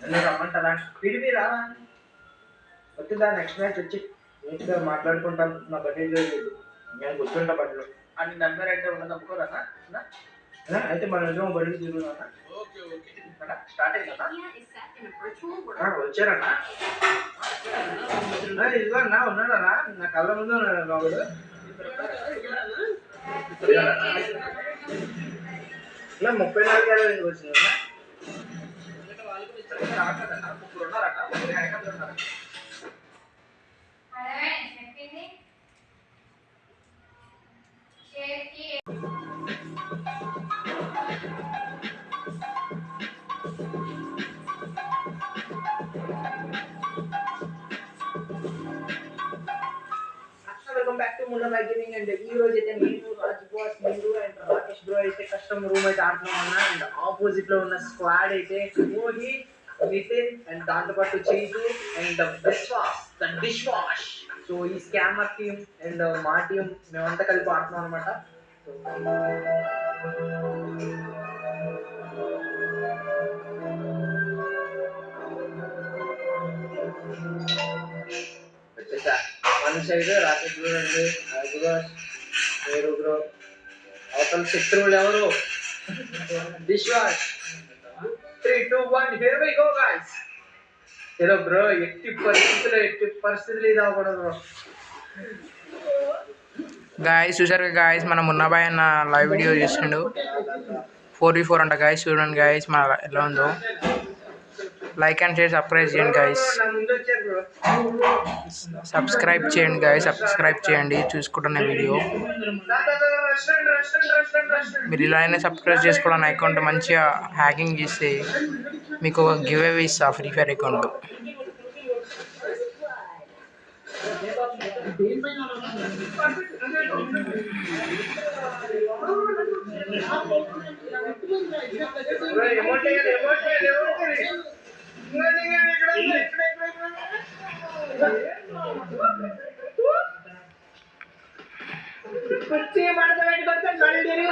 నన్ను రమ్మంటారా? విడివి రా వచ్చిందా? నెక్స్ట్ మ్యాచ్ వచ్చి నీట్గా మాట్లాడుకుంటాం. నా బండి లేదు, నేను కూర్చుంటా బండిలో అని నమ్మారంటే ఉన్న నమ్ముకోరా? అయితే మన నిజం బండి తిరుగుతున్నా. స్టార్ట్ అయిందన్నా? వచ్చారన్నా? ఇదిగో అన్నా ఉన్నాడన్నా, నా కళ్ళ ముందు ఉన్నాడు బాబుడు. ఇలా 34,000 వచ్చిందన్నా. ముగ్గురు ఉన్నారన్నా, ఉన్నారు. Welcome back to Munna magazine. And ఈ రోజు అయితే నేను రాజ్ బాస్ మీరు అండ్ రాకేష్ బ్రో అయితే కస్టమ్ రూమ్ అయితే ఆడుతున్నాం. అండ్ ఆపోజిట్ లో ఉన్న స్క్వాడ్ అయితే మోహి, నితిన్ అండ్ దాంతో పాటు Chaitu and dish wash. So ఈ స్కామర్ టీమ్ అండ్ మా టీం మేమంతా కలిపి ఆడుతున్నాం అనమాట. వచ్చేసా మన సైడ్ రాకేష్ బ్రో అండి, రాజ్ బాస్, మీరు బ్రో. అవతల శత్రువులు ఎవరు? Dish wash. 3, 2, 1 here we go guys. చలో బ్రో, ఎట్టి పరిస్థితులు ఇది అవ్వకూడదు బ్రో. గాయస్ చూసారు గాయస్, మన మున్నాబాయ్ అన్న లైవ్ వీడియో చేసిండు 4v4 అంట గాయస్. చూడండి గాయస్ మన ఎలా ఉందో. లైక్ అండ్ షేర్ సబ్స్క్రైబ్ చేయండి గాయస్. సబ్స్క్రైబ్ చేయండి గాయస్, సబ్స్క్రైబ్ చేయండి. చూసుకుంటున్న వీడియో మీరు ఇలానే సబ్స్క్రైబ్ చేసుకోవడానికి అకౌంట్ మంచిగా హ్యాకింగ్ చేస్తే మీకు ఒక గివ్ అవే ఇస్తా ఫ్రీ ఫైర్ అకౌంట్. కుర్చీ పడతాడు మళ్ళీ తిరిగి